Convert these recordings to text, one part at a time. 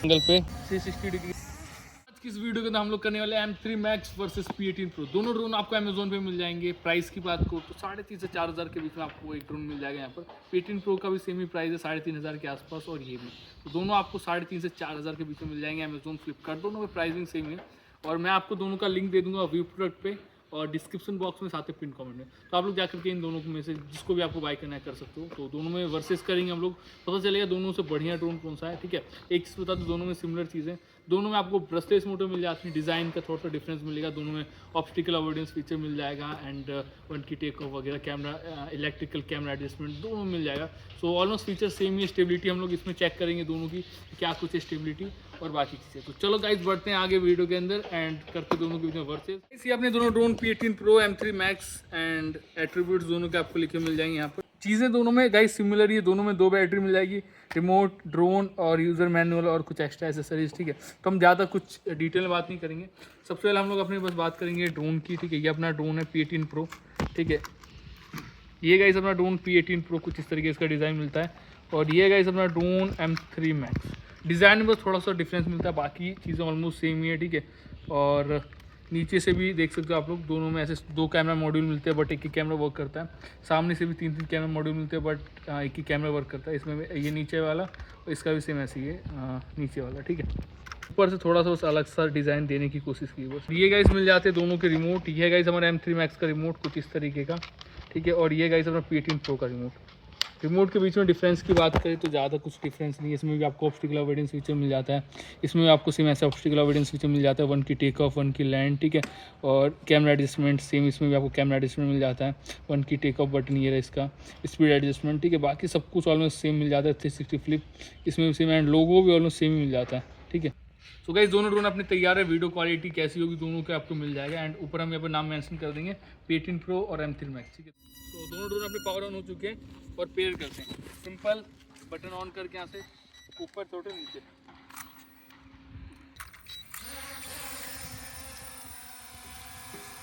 Angle पे 360 degree. आज की इस वीडियो के अंदर हम लोग करने वाले M3 Max versus P18 Pro। दोनों ड्रोन आपको अमेजोन पे मिल जाएंगे। प्राइस की बात करो तो 3,500 से 4,000 के बीच में आपको एक ड्रोन मिल जाएगा। यहाँ पर P18 Pro का भी सेम ही प्राइस है 3,500 के आसपास, और ये भी। तो दोनों आपको 3,500 से 4,000 के बीच में मिल जाएंगे अमेजोन, फ्लिपकार्ट, दोनों में प्राइसिंग सेम है। और मैं आपको दोनों का लिंक दे दूंगा व्यू प्रोडक्ट पे और डिस्क्रिप्शन बॉक्स में, साथ ही पिन कमेंट में। तो आप लोग जाकर के इन दोनों में से जिसको भी आपको बाय करना है कर सकते हो। तो दोनों में वर्सेस करेंगे हम लोग, पता चलेगा दोनों से बढ़िया ड्रोन कौन सा है। ठीक है, एक चीज़ बता दो, दोनों में सिमिलर चीज़ें, दोनों में आपको ब्रशलेस मोटर मिल जाती है। डिज़ाइन का थोड़ा सा डिफरेंस मिलेगा, दोनों में ऑब्स्टिकल अवॉइडेंस फीचर मिल जाएगा एंड वन की टेक ऑफ वगैरह, कैमरा इलेक्ट्रिकल कैमरा एडजस्टमेंट दोनों मिल जाएगा। सो ऑलमोस्ट फीचर सेम ही। स्टेबिलिटी हम लोग इसमें चेक करेंगे दोनों की, क्या कुछ है स्टेबिलिटी और बाकी चीज़ें। तो चलो गाइस बढ़ते हैं आगे वीडियो के अंदर एंड करते दोनों के बीच में वर्सेस। ये अपने दोनों drone P18 Pro M3 Max and attributes दोनों के आपको लिखे मिल जाएंगे यहाँ पर। चीज़ें दोनों में गाइस सिमिलर ही है, दोनों में 2 बैटरी मिल जाएगी, रिमोट, ड्रोन और यूज़र मैनुअल और कुछ एक्स्ट्रा एसेसरीज। ठीक है, तो हम ज़्यादा कुछ डिटेल में बात नहीं करेंगे। सबसे पहले हम लोग अपनी बस बात करेंगे ड्रोन की। ठीक है, ये अपना ड्रोन है P18 Pro। ठीक है, ये गाइस अपना ड्रोन P18 Pro कुछ इस तरीके इसका डिज़ाइन मिलता है। और ये गाइस अपना ड्रोन M3 Max। डिज़ाइन में बस थोड़ा सा डिफरेंस मिलता है, बाकी चीज़ें ऑलमोस्ट सेम ही है। ठीक है, और नीचे से भी देख सकते हो आप लोग, दोनों में ऐसे 2 कैमरा मॉड्यूल मिलते हैं बट एक ही कैमरा वर्क करता है। सामने से भी 3-3 कैमरा मॉड्यूल मिलते हैं बट एक ही कैमरा वर्क करता है। इसमें ये नीचे वाला और इसका भी सेम ऐसे ही है नीचे वाला। ठीक है, ऊपर से थोड़ा सा उस अलग सा डिज़ाइन देने की कोशिश की बस। ये गाइस मिल जाते हैं दोनों के रिमोट। ये गाइस हमारा M3 Max का रिमोट कुछ इस तरीके का। ठीक है, और ये गाइस अपना P18 Pro का रिमोट। रिमोट के बीच में डिफरेंस की बात करें तो ज़्यादा कुछ डिफरेंस नहीं है। इसमें भी आपको ऑब्स्टिकल अवॉइडेंस फीचर मिल जाता है, इसमें भी आपको सेम ऐसा ऑब्स्टिकल अवॉइडेंस फीचर मिल जाता है, 1 की टेक ऑफ, 1 की लैंड। ठीक है, और कैमरा एडजस्टमेंट सेम, इसमें भी आपको कैमरा एडजस्टमेंट मिल जाता है, 1 की टेक ऑफ बटन ये है इसका, स्पीड एडजस्टमेंट। ठीक है, बाकी सब कुछ ऑलमोस्ट सेम मिल जाता है। 360 फ्लिप इसमें भी सेम एंड लोगो भी ऑलमोस्ट सेम ही मिल जाता है। ठीक है, तो गाइस दोनों ड्रोन अपने तैयार है। वीडियो क्वालिटी कैसी होगी दोनों के आपको मिल जाएगा एंड ऊपर हम यहाँ पर नाम मेंशन कर देंगे P18 Pro और M3 Max। ठीक है, तो दोनों ड्रोन अपने पावर ऑन हो चुके हैं और पेयर करते हैं। सिंपल बटन ऑन करके यहाँ से ऊपर छोटे नीचे।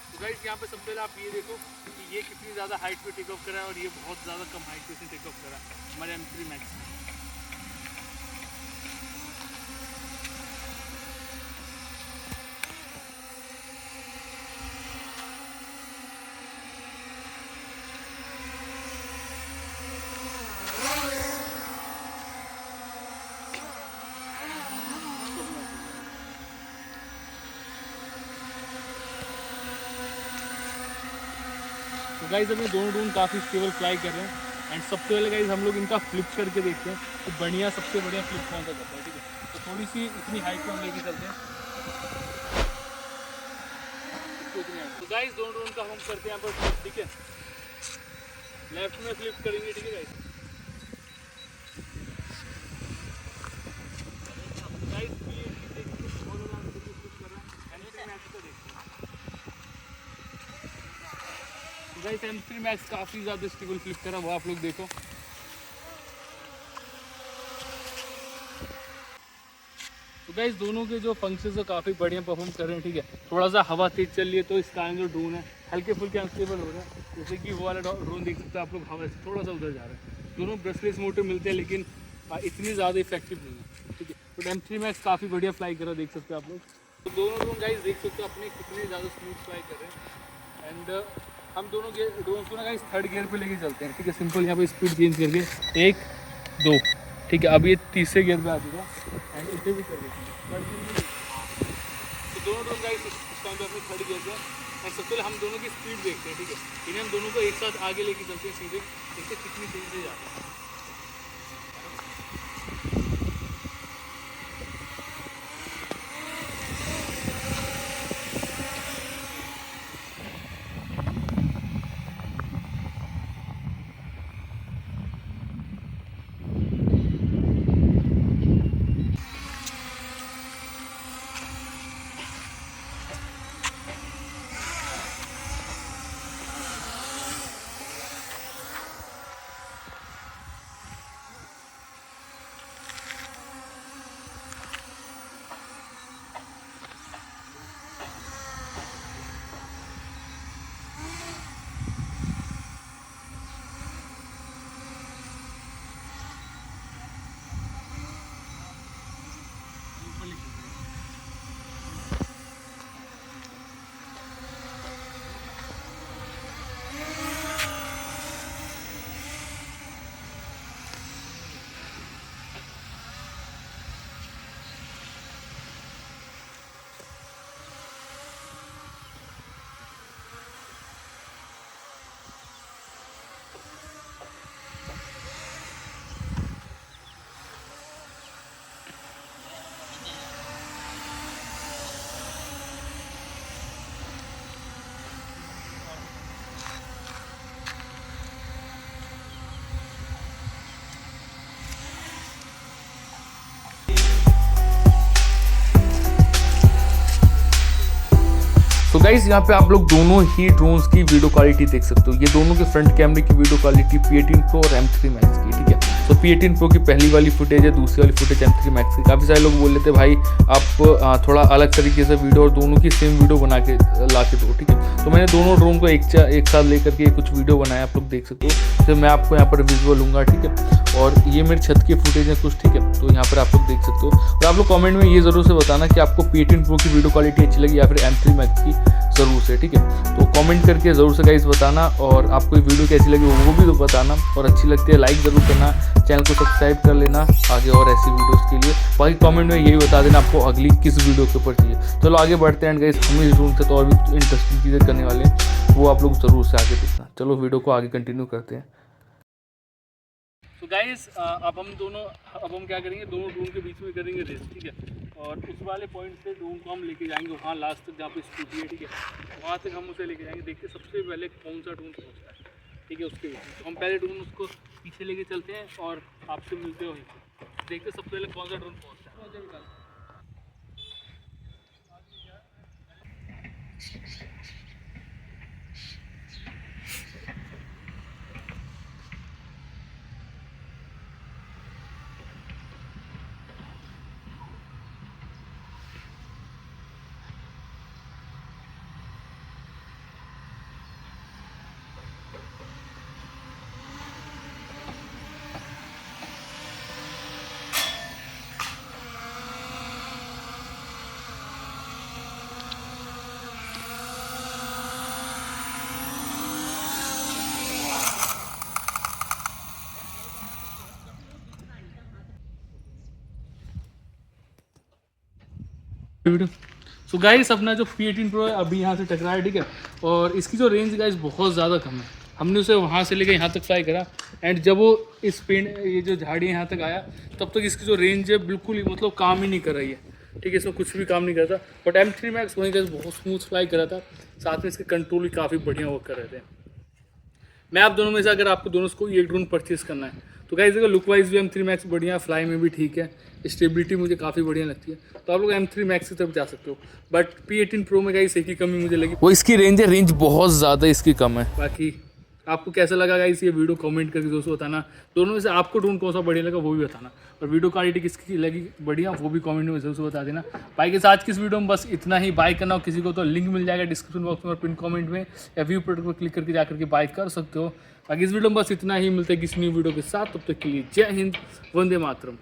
तो गाइस यहाँ पे सबसे पहले आप ये देखो कि ये कितनी ज़्यादा हाइट पे टेक ऑफ करा है और ये बहुत ज़्यादा कम हाइट पे से टेक ऑफ करा है हमारे M3 Max। तो गाइस अपने दोनों ड्रोन काफ़ी स्टेबल फ्लाई कर रहे हैं एंड सबसे पहले गाइस हम लोग इनका फ्लिप करके देखते हैं कि बढ़िया, सबसे बढ़िया फ्लिप कौन सा करता है। ठीक है, तो थोड़ी सी इतनी हाइट पर हम लेके चलते हैं। तो गाइस दोनों ड्रोन का हम करते हैं यहाँ पर फ्लिप। ठीक है, लेफ्ट में फ्लिप करेंगे। ठीक है गाइस, गाइस M3 Max काफ़ी ज़्यादा स्टेबल फ्लिप करा, वो आप लोग देखो। तो गाइस दोनों के जो फंक्शंस है काफ़ी बढ़िया परफॉर्म कर रहे हैं। ठीक है, थोड़ा सा हवा तेज चल रही है तो इसका जो ड्रोन है हल्के फुल्के अनस्टेबल हो रहा है। जैसे कि वो वाला ड्रोन देख सकते हो आप लोग, हवा से थोड़ा सा उधर जा रहा है। दोनों ब्रशलेस मोटर मिलते हैं लेकिन इतनी ज़्यादा इफेक्टिव नहीं है। ठीक है, तो M3 Max काफ़ी बढ़िया फ्लाई कर रहा है, देख सकते हो आप लोग। तो दोनों ड्रोन गाइस देख सकते हो अपने कितने ज़्यादा स्मूथ फ्लाई कर रहे हैं एंड हम दोनों के ड्रोन को ना गाइस 3rd गियर पे लेके चलते हैं। ठीक है, सिंपल यहाँ पे स्पीड चेंज करके 1 2। ठीक है, अब ये 3रे गियर पे आ चुका एंड इसे भी कर देते हैं। तो दोनों ड्रोन गाइस इस टाइम पे अपने 3rd गियर पे एंड सबसे पहले हम दोनों की स्पीड देखते हैं। ठीक है, इन्हें हम दोनों को एक साथ आगे लेके चलते हैं सीधे, इससे कितनी तेजी से जाते हैं। तो गाइस यहाँ पे आप लोग दोनों ही ड्रोन्स की वीडियो क्वालिटी देख सकते हो। ये दोनों के फ्रंट कैमरे की वीडियो क्वालिटी P18 Pro और M3 Max की, ठीक है। तो P18 Pro की पहली वाली फुटेज है, दूसरी वाली फुटेज M3 Max की। काफ़ी सारे लोग बोल लेते भाई आप थोड़ा अलग तरीके से वीडियो और दोनों की सेम वीडियो बना के ला के दो, ठीक है। तो मैंने दोनों ड्रोन को एक साथ लेकर के कुछ वीडियो बनाया, आप लोग देख सकते हो। तो मैं आपको यहाँ पर विजुअल लूँगा, ठीक है। और ये मेरी छत की फुटेज है कुछ, ठीक है। तो यहाँ पर आप लोग देख सकते हो। और आप लोग कमेंट में ये ज़रूर से बताना कि आपको P18 Pro की वीडियो क्वालिटी अच्छी लगी या फिर M3 Max की, ज़रूर से, ठीक है। तो कमेंट करके ज़रूर से गाइस बताना, और आपको ये वीडियो कैसी लगी वो भी तो बताना, और अच्छी लगती है लाइक ज़रूर करना, चैनल को सब्सक्राइब कर लेना आगे और ऐसी वीडियोस के लिए। बाकी कमेंट में यही बता देना आपको अगली किस वीडियो के ऊपर चाहिए। चलो आगे बढ़ते हैं गाइस, हम इस ड्रोन से तो और भी इंटरेस्टिंग चीज़ें करने वाले हैं, वो आप लोग ज़रूर से आगे देखना। चलो वीडियो को आगे कंटिन्यू करते हैं। तो गाइस अब हम क्या करेंगे, दोनों ड्रोन के बीच में करेंगे रेस, ठीक है। और उस वाले पॉइंट से ड्रोन को हम लेके जाएंगे वहाँ लास्ट तक जहाँ पे स्कूटी है, ठीक है। वहाँ तक हम उसे लेके जाएंगे, देखते सबसे पहले कौन सा ड्रोन पहुँचता है, ठीक है। उसके बीच में तो हम पहले ड्रोन उसको पीछे लेके चलते हैं और आपसे मिलते हो, देखते सबसे पहले कौन सा ड्रोन पहुँचता है। सो गाइस अपना जो P18 Pro है अभी यहाँ से टकरा है, ठीक है। और इसकी जो रेंज गाइस बहुत ज़्यादा कम है। हमने उसे वहाँ से लेकर यहाँ तक फ्लाई करा, एंड जब वो इस पेड़ ये जो झाड़ी यहाँ तक आया तब तक इसकी जो रेंज है बिल्कुल ही मतलब काम ही नहीं कर रही है, ठीक है। इसमें कुछ भी काम नहीं करता। बट M3 Max वहीं गाइस बहुत स्मूथ फ्लाई कर रहा था, साथ में इसके कंट्रोल भी काफ़ी बढ़िया वर्क कर रहे थे। मैं आप दोनों में से अगर आपको दोनों को एक ड्रोन परचेज करना है तो गाइस अगर लुक वाइज भी M3 Max बढ़िया, फ्लाई में भी ठीक है, स्टेबिलिटी मुझे काफ़ी बढ़िया लगती है, तो आप लोग M3 Max की तरफ जा सकते हो। बट P18 Pro में गाइस एक ही कमी मुझे लगी, वो इसकी रेंज है, रेंज बहुत ज़्यादा इसकी कम है। बाकी आपको कैसा लगा गाइस ये वीडियो कमेंट करके दोस्तों बताना। दोनों में से आपको ड्रोन कौन सा बढ़िया लगा वो भी बताना, और वीडियो क्वालिटी किसकी लगी बढ़िया वो भी कमेंट में जरूर से बता देना। बाकी के आज की इस वीडियो में बस इतना ही। बाय करना हो किसी को तो लिंक मिल जाएगा डिस्क्रिप्शन बॉक्स में और पिन कमेंट में, या व्यू प्रोडक्ट पर क्लिक करके जाकर के बाय कर सकते हो। बाकी इस वीडियो में बस इतना ही, मिलते हैं किसी न्यू वीडियो के साथ, तब तक के लिए जय हिंद, वंदे मातरम।